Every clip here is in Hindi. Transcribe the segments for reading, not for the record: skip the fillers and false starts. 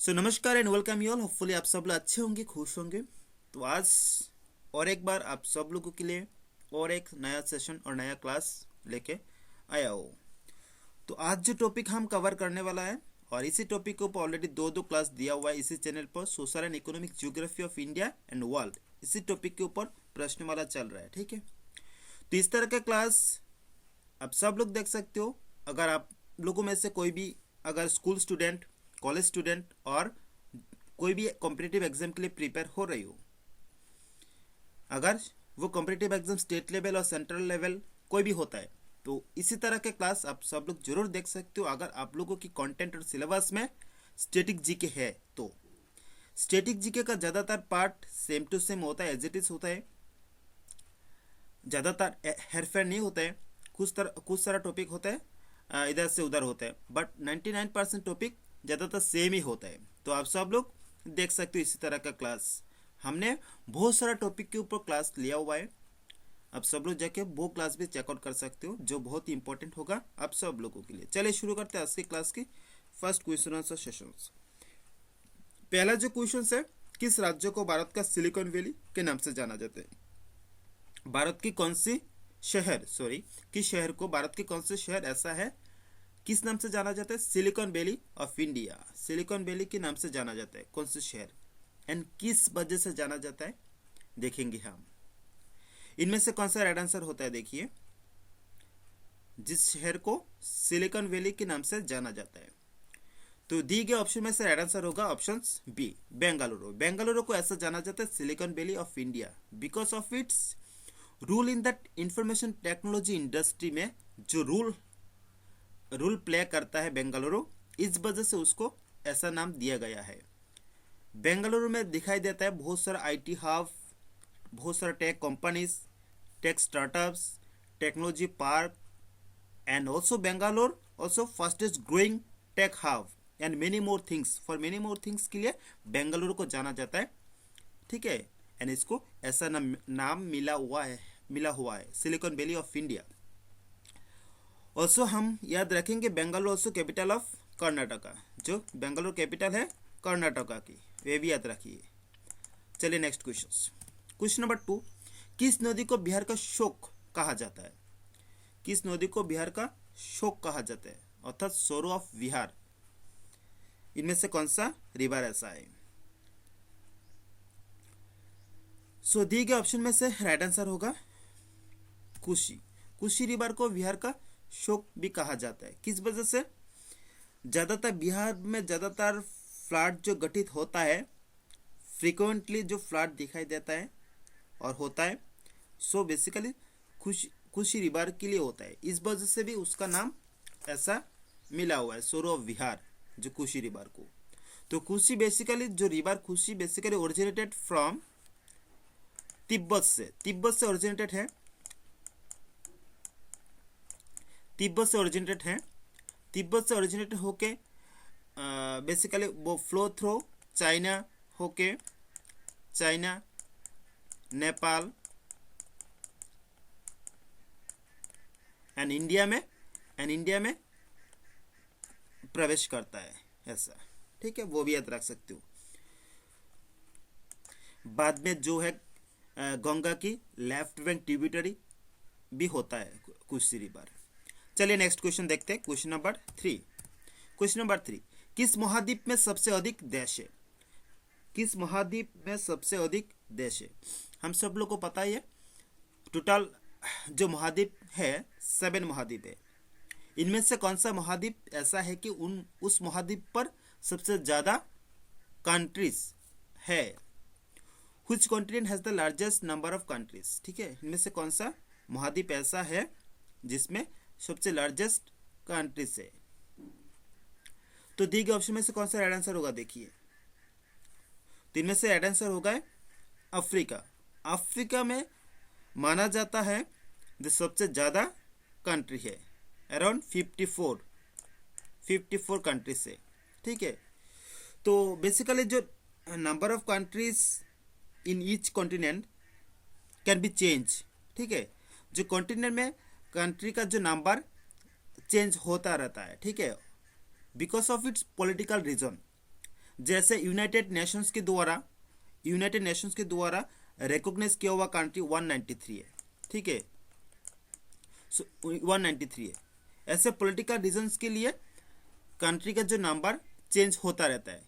सो नमस्कार and welcome you all. Hopefully आप सब लोग अच्छे होंगे, खुश होंगे। तो आज और एक बार आप सब लोगों के लिए और एक नया सेशन और नया क्लास लेके आया हो। तो आज जो टॉपिक हम कवर करने वाला है, और इसी टॉपिक के ऊपर ऑलरेडी दो क्लास दिया हुआ है इसी चैनल पर, social and economic geography of India and world. इसी टॉपिक के ऊपर प्रश्नमाला चल रहा है, ठीक है। तो इस तरह का क्लास आप सब लोग देख सकते हो। अगर आप लोगों में से कोई भी अगर स्कूल स्टूडेंट, कॉलेज स्टूडेंट और कोई भी कॉम्पिटिटिव एग्जाम के लिए प्रिपेयर हो रही हो, अगर वो कॉम्पिटिटिव एग्जाम स्टेट लेवल और सेंट्रल लेवल कोई भी होता है, तो इसी तरह के क्लास आप सब लोग जरूर देख सकते हो। अगर आप लोगों की कंटेंट और सिलेबस में स्टैटिक जीके है तो स्टैटिक जीके का ज़्यादातर पार्ट सेम टू सेम होता है, एज इट इज होता है। ज़्यादातर हेरफेर नहीं होता है। कुछ सारा टॉपिक होता है इधर से उधर होता है, बट 99% टॉपिक ज़्यादातर सेम ही होता है। तो आप सब लोग देख सकते हो इसी तरह का क्लास। हमने बहुत सारा टॉपिक के ऊपर क्लास लिया हुआ है। आप सब लोग जाके वो क्लास भी चेकआउट कर सकते हो, जो बहुत ही इंपॉर्टेंट होगा आप सब लोगों के लिए। चलिए शुरू करते हैं आज की क्लास की फर्स्ट क्वेश्चन आंसर सेशन। पहला जो क्वेश्चन है, किस राज्य को भारत का सिलिकॉन वैली के नाम से जाना जाता है? भारत की कौन सी शहर, किस शहर को, भारत के कौन से शहर ऐसा है किस नाम से जाना जाता है? Silicon valley of India. Silicon valley के नाम से जाना जाता है कौन से शहर, एंड किस वजह से जाना जाता है देखेंगे हम। इनमें से कौन सा राइट आंसर होता है? देखिए, जिस शहर को सिलिकॉन वैली के नाम से जाना जाता है, तो दी गए ऑप्शन में से राइट आंसर होगा ऑप्शन बी, बेंगलुरु। बेंगलुरु को ऐसा जाना जाता है silicon valley of India because of it's rule in that information technology industry में जो रूल प्ले करता है बेंगलुरु, इस वजह से उसको ऐसा नाम दिया गया है। बेंगलुरु में दिखाई देता है बहुत सारा आईटी हब, बहुत सारा tech companies, tech startups, technology park, and also Bangalore also fastest growing tech hub and many more things. For many more things के लिए बेंगलुरु को जाना जाता है, ठीक है। एंड इसको ऐसा नाम मिला हुआ है silicon valley of India. Also हम याद रखेंगे Bengaluru also capital of Karnataka, जो बेंगलुरु कैपिटल है कर्नाटका की, वे भी याद रखिए। चलिए नेक्स्ट क्वेश्चन नंबर 2, किस नदी को बिहार का शोक कहा जाता है? किस नदी को बिहार का शोक कहा जाता है, अर्थात सोरो ऑफ बिहार? इनमें से कौन सा रिवर ऐसा है? सो दिए गए ऑप्शन में से राइट आंसर होगा कोसी। कोसी रिवर को बिहार का शोक भी कहा जाता है। किस वजह से? ज़्यादातर बिहार में ज़्यादातर फ्लड जो गठित होता है, फ्रिक्वेंटली जो फ्लड दिखाई देता है और होता है, सो बेसिकली कोसी रिवर के लिए होता है। इस वजह से भी उसका नाम ऐसा मिला हुआ है, सोरो ऑफ बिहार, जो कोसी रिवर को। तो कोसी बेसिकली जो river Kosi basically originated from Tibet से ओरिजिनेटेड है। तिब्बत से ओरिजिनेट होके बेसिकली वो फ्लो थ्रू चाइना होके, चाइना, नेपाल एंड इंडिया में प्रवेश करता है ऐसा, ठीक है। वो भी याद रख सकते हो। बाद में जो है गंगा की लेफ्ट बैंक ट्रिब्यूटरी भी होता है कोसी रिवर। चलिए नेक्स्ट क्वेश्चन देखते हैं, क्वेश्चन नंबर 3। किस महाद्वीप में सबसे अधिक देश है? किस महाद्वीप में सबसे अधिक देश है? हम सब लोग को पता ही है, टोटल जो महाद्वीप है 7 महाद्वीप है। इनमें से कौन सा महाद्वीप ऐसा है कि उस महाद्वीप पर सबसे ज़्यादा कंट्रीज है? Which continent has the largest number of countries? ठीक है, इनमें से कौन सा महाद्वीप ऐसा है जिसमें सबसे लार्जेस्ट कंट्रीज है? तो दिए गए ऑप्शन में से कौन सा राइट आंसर होगा? देखिए, तो इनमें से राइट आंसर होगा अफ्रीका। अफ्रीका में माना जाता है जो सबसे ज़्यादा कंट्री है, अराउंड 54 कंट्रीज है, ठीक है। तो बेसिकली जो number of countries in each continent can be change, ठीक है। जो कॉन्टिनेंट में कंट्री का जो नंबर चेंज होता रहता है, ठीक है, because of its political reason. जैसे यूनाइटेड नेशंस के द्वारा रिकॉग्नाइज किया हुआ कंट्री 193 है, ठीक है, 193 है। ऐसे पॉलिटिकल रीजंस के लिए कंट्री का जो नंबर चेंज होता रहता है,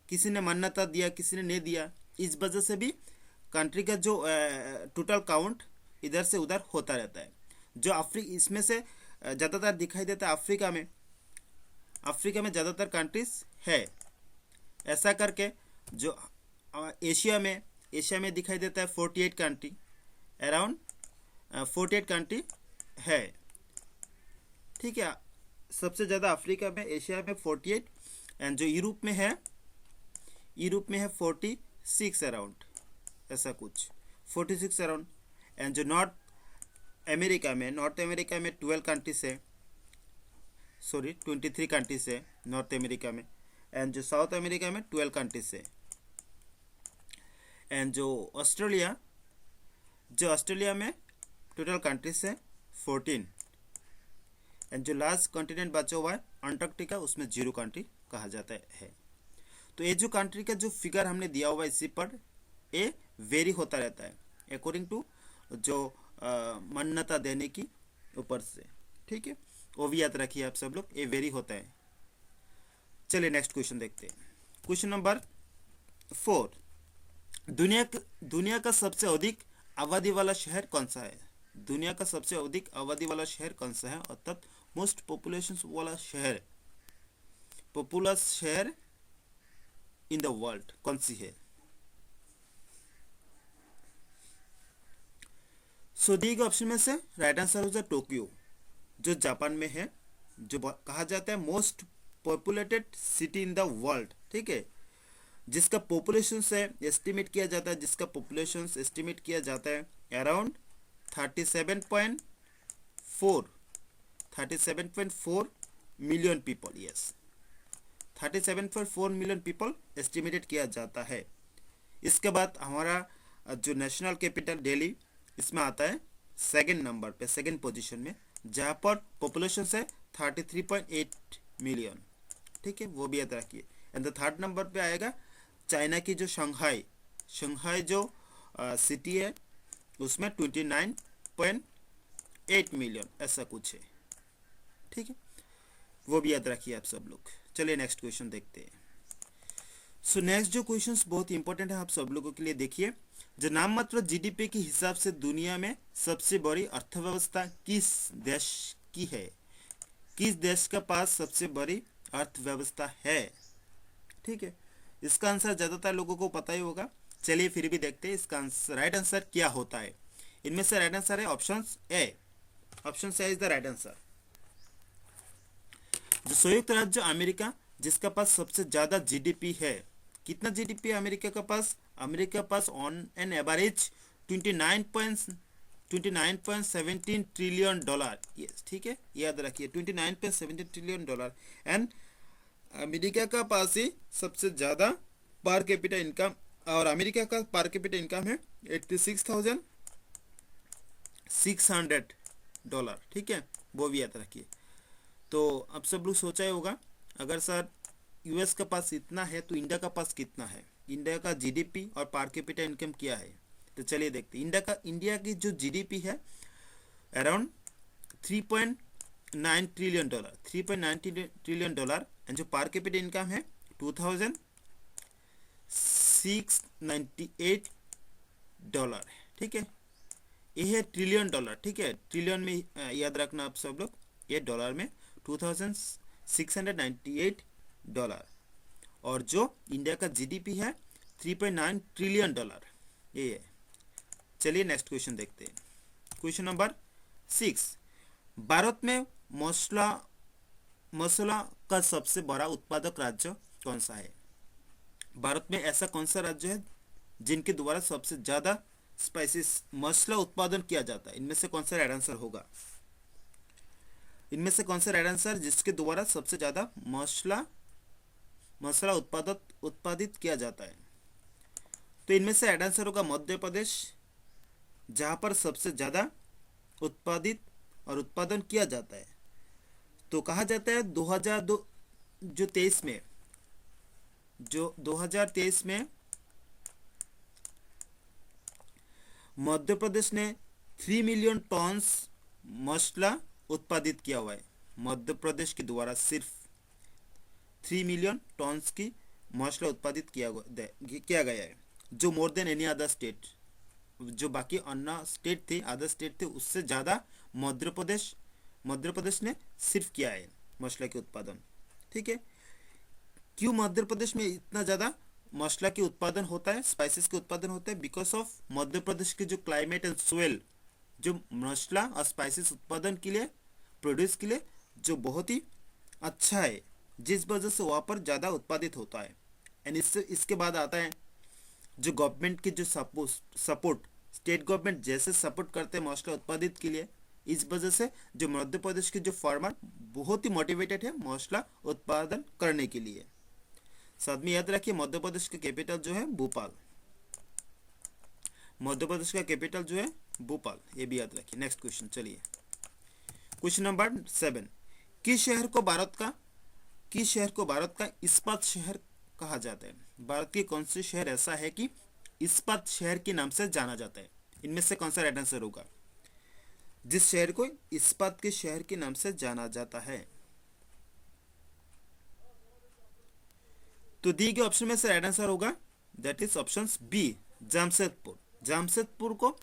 किसी ने मान्यता दिया, किसी ने नहीं दिया, इस वजह से भी कंट्री का जो टोटल काउंट इधर से उधर होता रहता है। जो इसमें से ज़्यादातर दिखाई देता है अफ्रीका में ज़्यादातर कंट्रीज है। ऐसा करके जो एशिया में दिखाई देता है 48 कंट्री, अराउंड 48 कंट्री है, ठीक है। सबसे ज़्यादा अफ्रीका में, एशिया में 48, एंड जो यूरोप में है 46 अराउंड, ऐसा कुछ 46 अराउंड। एंड जो नॉर्थ अमेरिका में 12 कंट्रीज है, 23 कंट्रीज है नॉर्थ अमेरिका में। एंड जो साउथ अमेरिका में 12 कंट्रीज है। एंड जो ऑस्ट्रेलिया में टोटल कंट्रीज है 14। एंड जो लास्ट कॉन्टिनेंट बचा हुआ है अंटार्कटिका, उसमें 0 कंट्री कहा जाता है। तो ये जो कंट्री का जो फिगर हमने दिया हुआ है इसी पर, ये वेरी होता रहता है अकॉर्डिंग टू जो मान्यता देने की ऊपर से, ठीक है। वो भी याद रखिए आप सब लोग, ये वेरी होता है। चलिए नेक्स्ट क्वेश्चन देखते हैं। क्वेश्चन नंबर 4, दुनिया का सबसे अधिक आबादी वाला शहर कौन सा है? दुनिया का सबसे अधिक आबादी वाला शहर कौन सा है, अर्थात मोस्ट पॉपुलेशन वाला शहर, पॉपुलस शहर इन द वर्ल्ड कौन सी है? सो दिए गए ऑप्शन में से राइट आंसर हो जाए टोक्यो, जो जापान में है, जो कहा जाता है most populated city in the world, ठीक है। जिसका पॉपुलेशन से एस्टिमेट किया जाता है around 37.4 million people, yes 37.4 million people estimated किया जाता है। इसके बाद हमारा जो नेशनल कैपिटल दिल्ली, इसमें आता है सेकंड नंबर पे, सेकंड पोजीशन में, जहाँ पर पॉपुलेशन से 33.8 मिलियन, ठीक है, वो भी याद रखिए। एंड द थर्ड नंबर पे आएगा चाइना की जो शंघाई जो सिटी है, उसमें 29.8 मिलियन, ऐसा कुछ है, ठीक है, वो भी याद रखिए आप सब लोग। चलिए नेक्स्ट क्वेश्चन देखते हैं। सो नेक्स्ट जो क्वेश्चन बहुत इंपॉर्टेंट है आप सब लोगों के लिए, देखिए, जो नाममात्र जीडीपी के हिसाब से दुनिया में सबसे बड़ी अर्थव्यवस्था किस देश की है? किस देश के पास सबसे बड़ी अर्थव्यवस्था है, ठीक है। इसका आंसर ज़्यादातर लोगों को पता ही होगा। चलिए फिर भी देखते हैं इसका आंसर, राइट आंसर क्या होता है। इनमें से राइट आंसर है option A is the right answer. जो संयुक्त राज्य अमेरिका, जिसका पास सबसे ज़्यादा जीडीपी है, कितना जीडीपी है अमेरिका का पास? अमेरिका के pass on an average 29.17 trillion dollar, yes, ठीक है, याद रखिए 29.17 ट्रिलियन डॉलर। एंड अमेरिका का पास ही सबसे ज़्यादा पर कैपिटा इनकम, और अमेरिका का पर कैपिटा इनकम है $86,600, ठीक है, वो भी याद रखिए। तो अब सब लोग सोचा ही होगा, अगर सर यूएस का पास इतना है तो इंडिया का पास कितना है, इंडिया का जीडीपी और पर कैपिटा इनकम क्या है? तो चलिए देखते हैं। इंडिया की जो जीडीपी है अराउंड 3.9 ट्रिलियन डॉलर, एंड जो पर कैपिटा इनकम है $2,698, ठीक है, ये है ट्रिलियन डॉलर, ठीक है, ट्रिलियन में याद रखना आप सब लोग, ये डॉलर में $2,698। और जो इंडिया का जीडीपी है 3.9 ट्रिलियन डॉलर, ये है। चलिए नेक्स्ट क्वेश्चन देखते हैं। क्वेश्चन नंबर 6, भारत में मसाला का सबसे बड़ा उत्पादक राज्य कौन सा है? भारत में ऐसा कौन सा राज्य है जिनके द्वारा सबसे ज़्यादा स्पाइसेस मसाला उत्पादन किया जाता है? इनमें से कौन सा राइट आंसर होगा? इनमें से कौन सा राइट आंसर जिसके द्वारा सबसे ज़्यादा मसाला उत्पादित किया जाता है? तो इनमें से राइट आंसर होगा मध्य प्रदेश, जहाँ पर सबसे ज़्यादा उत्पादन किया जाता है। तो कहा जाता है 2023 में जो 2023 में मध्य प्रदेश ने 3 मिलियन टन्स मसला उत्पादित किया हुआ है। मध्य प्रदेश के द्वारा सिर्फ 3 मिलियन टन्स की मसला उत्पादित किया गया है, जो more than any other state. जो बाकी अन्य स्टेट थे, अदर स्टेट थे, उससे ज़्यादा मध्य प्रदेश ने सिर्फ किया है मसला के उत्पादन। ठीक है, क्यों मध्य प्रदेश में इतना ज़्यादा मसला के उत्पादन होता है, स्पाइसेस के उत्पादन होता है? बिकॉज ऑफ मध्य प्रदेश के जो क्लाइमेट एंड सोइल, जो मसला और स्पाइसेस उत्पादन के लिए, प्रोड्यूस के लिए जो बहुत ही अच्छा है, जिस वजह से वहाँ पर ज़्यादा उत्पादित होता है। एंड इसके बाद आता है जो गवर्नमेंट की जो सपोर्ट, स्टेट गवर्नमेंट जैसे सपोर्ट करते हैं मसला उत्पादित के लिए, इस वजह से जो मध्य प्रदेश के जो फार्मर बहुत ही मोटिवेटेड है मसला उत्पादन करने के लिए। साथ में याद रखिए मध्य प्रदेश का कैपिटल जो है भोपाल। मध्य प्रदेश का कैपिटल जो है भोपाल, ये भी याद रखिए। नेक्स्ट क्वेश्चन, चलिए क्वेश्चन नंबर 7। किस शहर को भारत का इस्पात शहर कहा जाता है? भारत के कौन से शहर ऐसा है कि इस्पात शहर के नाम से जाना जाता है? इनमें से कौन सा राइट आंसर होगा जिस शहर को इस्पात के शहर के नाम से जाना जाता है? तो दिए गए ऑप्शन में से राइट आंसर होगा that is option B, Jamshedpur. Jamshedpur को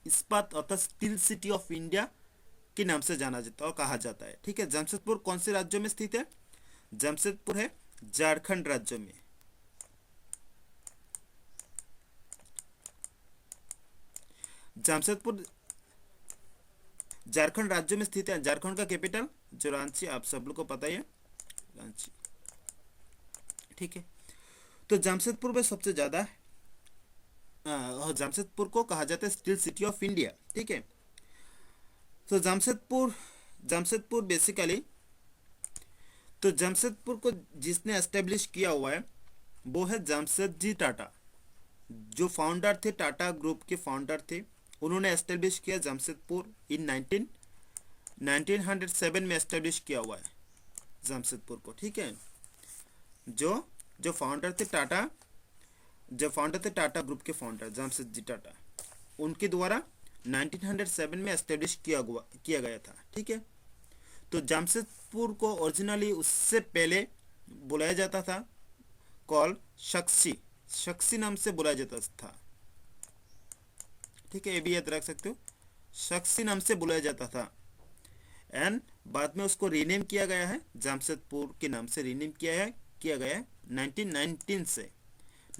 इस्पात अर्थात स्टील सिटी ऑफ इंडिया के नाम से जाना जाता है और कहा जाता है। ठीक है, जमशेदपुर कौन से राज्य में स्थित है? जमशेदपुर है झारखंड राज्य में। जमशेदपुर झारखंड राज्य में स्थित है। झारखंड का कैपिटल जो रांची, आप सब लोग को पता ही है, रांची। ठीक है, तो जमशेदपुर में सबसे ज्यादा जमशेदपुर को कहा जाता है स्टील सिटी ऑफ इंडिया। ठीक है, तो जमशेदपुर बेसिकली, तो जमशेदपुर को जिसने एस्टेब्लिश किया हुआ है वो है जमशेदजी टाटा, जो फाउंडर थे, टाटा ग्रुप के फाउंडर थे। उन्होंने एस्टेब्लिश किया जमशेदपुर इन 1907 में एस्टेब्लिश किया हुआ है जमशेदपुर को। ठीक है, जो फाउंडर थे टाटा ग्रुप के फाउंडर जमशेदजी टाटा, उनके द्वारा 1907 में एस्टेब्लिश किया गया था। ठीक है, तो जमशेदपुर को ओरिजिनली उससे पहले बुलाया जाता था कॉल शक्सी नाम से बुलाया जाता था। ठीक है, ये भी याद रख सकते हो, शक्सी नाम से बुलाया जाता था। एंड बाद में उसको रीनेम किया गया है, जमशेदपुर के नाम से रीनेम किया गया है 1919 से।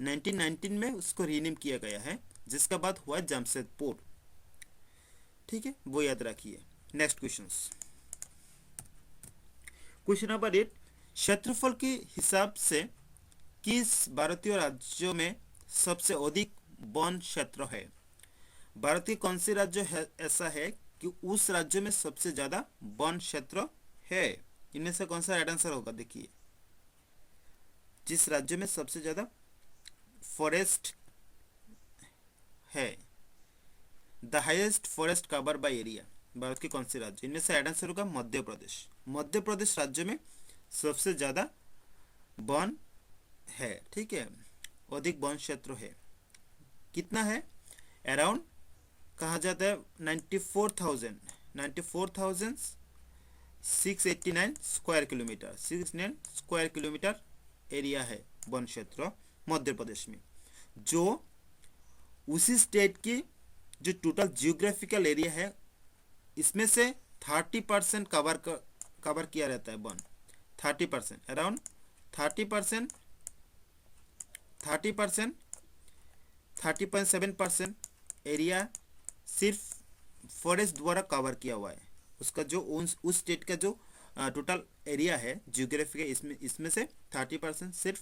1919 में उसको रीनेम किया गया है, जिसका बाद हुआ जमशेदपुर। ठीक है, वो याद रखिए। Next question number 8। क्षेत्रफल के हिसाब से किस भारतीय राज्यों में सबसे अधिक वन क्षेत्र है? भारत के कौन से राज्य ऐसा है कि उस राज्य में सबसे ज्यादा वन क्षेत्र है? इनमें से कौन सा राइट आंसर होगा? देखिए, जिस राज्य में सबसे ज्यादा फॉरेस्ट है, the highest forest cover by area, Bharat के कौन से राज्य? इनमें से राइट आंसर होगा मध्य प्रदेश। मध्य प्रदेश राज्य में सबसे ज्यादा वन है। ठीक है, अधिक वन क्षेत्र है। कितना है? अराउंड कहा जाता है 94,689 square kilometre, 69 square kilometre area है वन क्षेत्र मध्य प्रदेश में, जो उसी स्टेट की जो टोटल जियोग्राफिकल एरिया है इसमें से 30% कवर किया रहता है वन। 30%, अराउंड 30.7% एरिया सिर्फ फॉरेस्ट द्वारा कवर किया हुआ है। उसका जो उस स्टेट का जो टोटल एरिया है जियोग्राफिकल, इसमें से 30% सिर्फ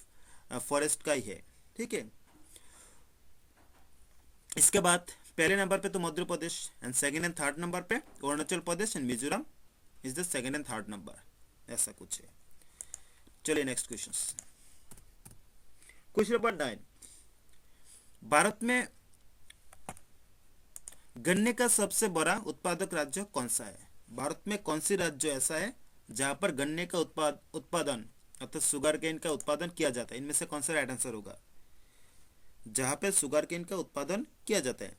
फॉरेस्ट का ही है। ठीक है, इसके बाद पहले नंबर पे तो Madhya Pradesh and second and third number पे Arunachal Pradesh and Mizoram is the second and third number, ऐसा कुछ है। चलिए नेक्स्ट क्वेश्चन नंबर 9। भारत में गन्ने का सबसे बड़ा उत्पादक राज्य कौन सा है? भारत में कौन सी राज्य ऐसा है जहां पर गन्ने का उत्पादन अर्थात शुगर केन का उत्पादन किया जाता है। इनमें से कौन सा राइट आंसर होगा? जहां पे शुगर केन का उत्पादन किया जाता है।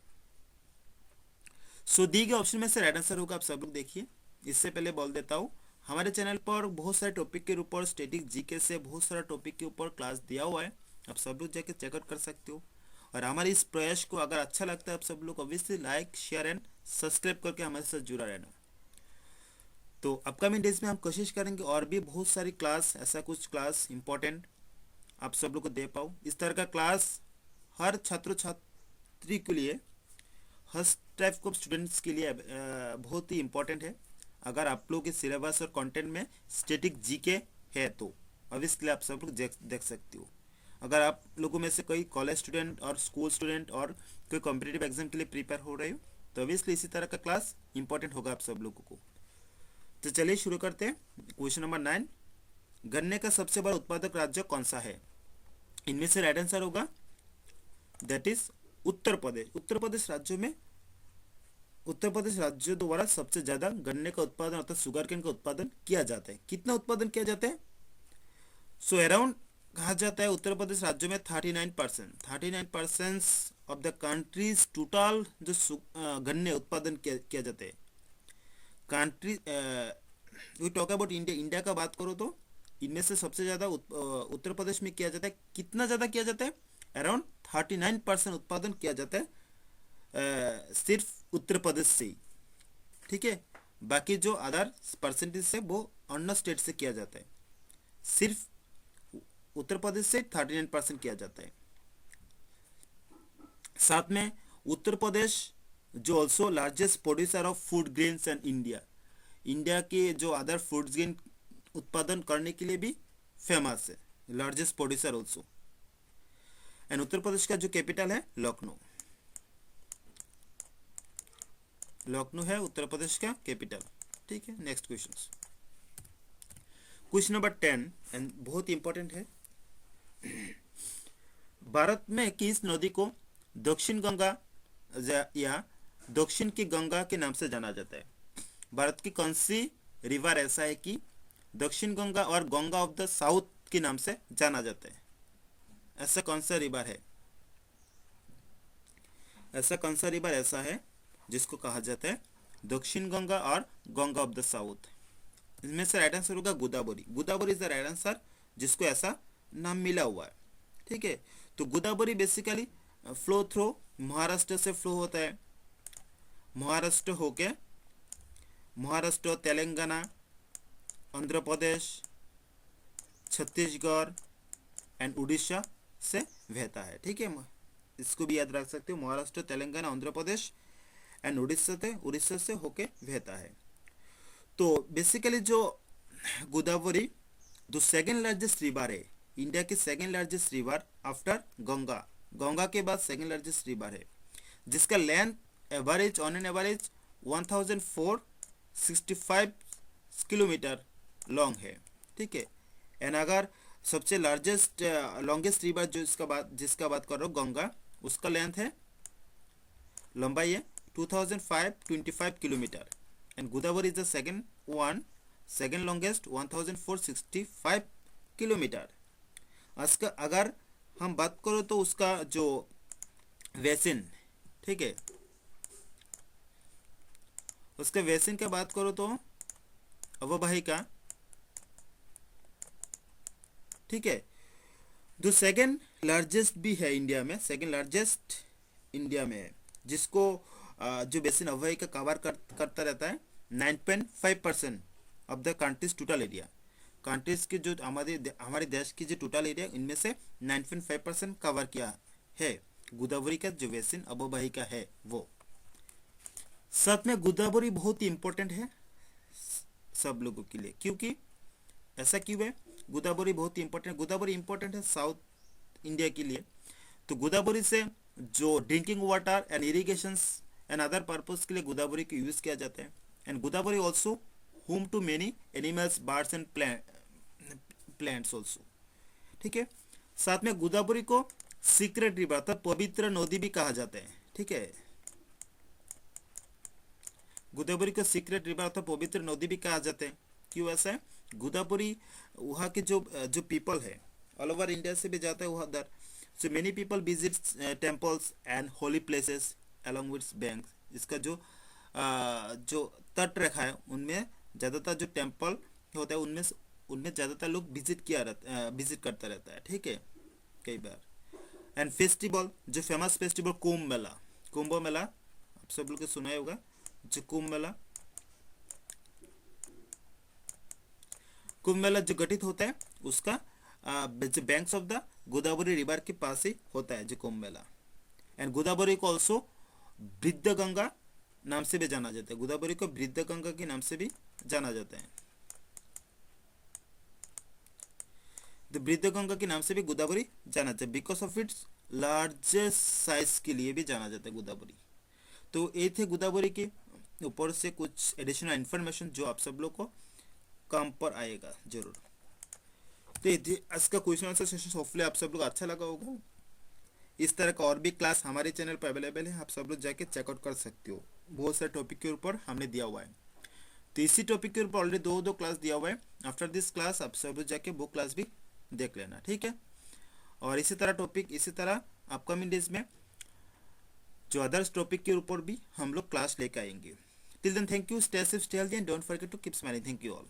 सो दी गए ऑप्शन में से राइट आंसर होगा, आप सब लोग देखिए। इससे पहले बोल देता हूँ, हमारे चैनल पर बहुत सारे टॉपिक के ऊपर स्टैटिक जीके से बहुत सारा टॉपिक के ऊपर क्लास दिया हुआ है, आप सब लोग जाके चेकआउट कर सकते हो। और हमारे इस प्रयास को अगर अच्छा लगता है आप सब लोग obviously like share and subscribe करके हमारे साथ जुड़ा रहना। तो अपकमिंग डेज में हम कोशिश करेंगे और भी बहुत सारी क्लास, ऐसा कुछ क्लास इंपॉर्टेंट आप सब लोग को दे पाओ। इस तरह का क्लास हर छात्र छात्री के लिए, हर टाइप ऑफ स्टूडेंट्स के लिए बहुत ही इंपॉर्टेंट है। अगर आप लोग के सिलेबस और कंटेंट में स्टैटिक जीके है तो ऑब्वियसली आप सब लोग देख सकते हो। अगर आप लोगों में से कोई कॉलेज स्टूडेंट और स्कूल स्टूडेंट और कोई कॉम्पिटिटिव एग्जाम के लिए प्रिपेयर हो रहे हो तो ऑब्वियसली इसी तरह का क्लास इंपॉर्टेंट होगा आप सब लोगों को। तो चलिए शुरू करते हैं। क्वेश्चन नंबर 9, गन्ने का सबसे बड़ा उत्पादक राज्य कौन सा है? इनमें से राइट आंसर होगा दैट इज उत्तर प्रदेश। उत्तर प्रदेश राज्य द्वारा सबसे ज्यादा गन्ने का उत्पादन अर्थात शुगर केन का उत्पादन किया जाता है। कितना उत्पादन किया जाता है? सो अराउंड कहा जाता है उत्तर प्रदेश राज्य में 39% ऑफ द कंट्रीज टोटल जो गन्ने उत्पादन किया जाता है। Country we talk about India का बात करो तो इनमें से सबसे ज़्यादा उत्तर प्रदेश में किया जाता है। कितना ज़्यादा किया जाता है? अराउंड 39% उत्पादन किया जाता है सिर्फ उत्तर प्रदेश से ही। ठीक है, बाकी जो अदर परसेंटेज है वो अन्य स्टेट से किया जाता है। सिर्फ उत्तर प्रदेश से 39% किया जाता है। साथ में उत्तर प्रदेश जो also largest producer of food grains and India के जो अदर फूड ग्रेन उत्पादन करने के लिए भी फेमस है, largest producer also. And Uttar Pradesh का जो कैपिटल है लखनऊ है उत्तर प्रदेश का कैपिटल। ठीक है, नेक्स्ट क्वेश्चन नंबर 10 एंड बहुत इंपॉर्टेंट है। भारत में किस नदी को दक्षिण गंगा या दक्षिण की गंगा के नाम से जाना जाता है? भारत की कौन सी रिवर ऐसा है कि दक्षिण गंगा और गंगा ऑफ द साउथ के नाम से जाना जाता है? ऐसा कौन सा रिवर है? ऐसा है जिसको कहा जाता है दक्षिण गंगा और गंगा ऑफ द साउथ? इसमें से राइट आंसर होगा Godavari is the right answer, जिसको ऐसा नाम मिला हुआ है। ठीक है, तो Godavari basically flow through Maharashtra से फ्लो होता है। महाराष्ट्र होके महाराष्ट्र, तेलंगाना, आंध्र प्रदेश, छत्तीसगढ़ एंड उड़ीसा से बहता है। ठीक है, इसको भी याद रख सकते हो, महाराष्ट्र, तेलंगाना, आंध्र प्रदेश एंड उड़ीसा से होके बहता है। तो बेसिकली जो गोदावरी जो सेकेंड लार्जेस्ट रिवर है, इंडिया की second largest river after Ganga के बाद सेकेंड लार्जेस्ट रिवर है, जिसका लेंथ एवरेज 1465 किलोमीटर लॉन्ग है। ठीक है, एंड अगर सबसे लार्जेस्ट लॉन्गेस्ट रिवर जिसका बात कर रहा हूँ गंगा, उसका लेंथ है, लंबाई है 2525 kilometre and Godavari is the second longest 1465 kilometre. उसका अगर हम बात करो तो उसका जो बेसिन, ठीक है, उसके बेसिन का बात करो तो अववाहिका, ठीक है, जो सेकेंड लार्जेस्ट भी है इंडिया में, है, जिसको जो बेसिन अववाहिका कवर करता रहता है 9.5% of the countries total area. Countries के जो हमारे देश की जो टोटल एरिया, इनमें से 9.5% कवर किया है गोदावरी का जो बेसिन अववाहिका है वो। साथ में गोदावरी बहुत ही इंपॉर्टेंट है सब लोगों के लिए। क्योंकि ऐसा क्यों है? गोदावरी बहुत ही इंपॉर्टेंट है साउथ इंडिया के लिए। तो गोदावरी से जो drinking water and irrigation and other purpose के लिए गोदावरी को यूज किया जाता है। And Godavari also home to many animals, birds and plants also. ठीक है, साथ में गोदावरी को सीक्रेट रिवर अर्थात पवित्र नदी भी कहा जाता है। ठीक है, गोदावरी को सीक्रेट रिवर अर्थात पवित्र नदी भी कहा जाता है। क्यों ऐसा है? गोदावरी वहाँ के जो पीपल है ऑल ओवर इंडिया से भी जाता है वहाँ उधर. So many people visit temples and Holi places along with bank. इसका जो तट रेखा है उनमें ज़्यादातर जो टेम्पल होता है उनमें उनमें ज़्यादातर लोग विजिट करता रहता है. ठीक है, कई बार. एंड फेस्टिवल, जो फेमस फेस्टिवल कुंभ मेला आप सब लोग को सुना ही होगा. जो कुंभ मेला जो गठित होता है उसका जो banks of the Godavari river के पास ही होता है जो कुंभ मेला. एंड गोदावरी को ऑल्सो वृद्ध गंगा नाम से भी जाना जाता है. गोदावरी को वृद्ध गंगा के नाम से भी जाना जाता है. तो वृद्ध गंगा के नाम से भी गोदावरी जाना जाता है because of its largest size के लिए भी जाना जाता है गोदावरी. तो ये थे गोदावरी के ऊपर से कुछ एडिशनल इन्फॉर्मेशन जो आप सब लोग को काम पर आएगा जरूर. तो आज का क्वेश्चन आंसर सेशन होपफुली आप सब लोग अच्छा लगा होगा. इस तरह का और भी क्लास हमारे चैनल पर अवेलेबल है, आप सब लोग जाके चेकआउट कर सकते हो. बहुत सारे टॉपिक के ऊपर हमने दिया हुआ है. तो इसी टॉपिक के ऊपर ऑलरेडी दो क्लास दिया हुआ है. आफ्टर दिस क्लास आप सब लोग जाके वो क्लास भी देख लेना. ठीक है, और इसी तरह अपकमिंग डेज में जो अदर्स टॉपिक के ऊपर भी हम लोग क्लास लेकर आएंगे. Till then thank you, stay safe, stay healthy and don't forget to keep smiling. Thank you all.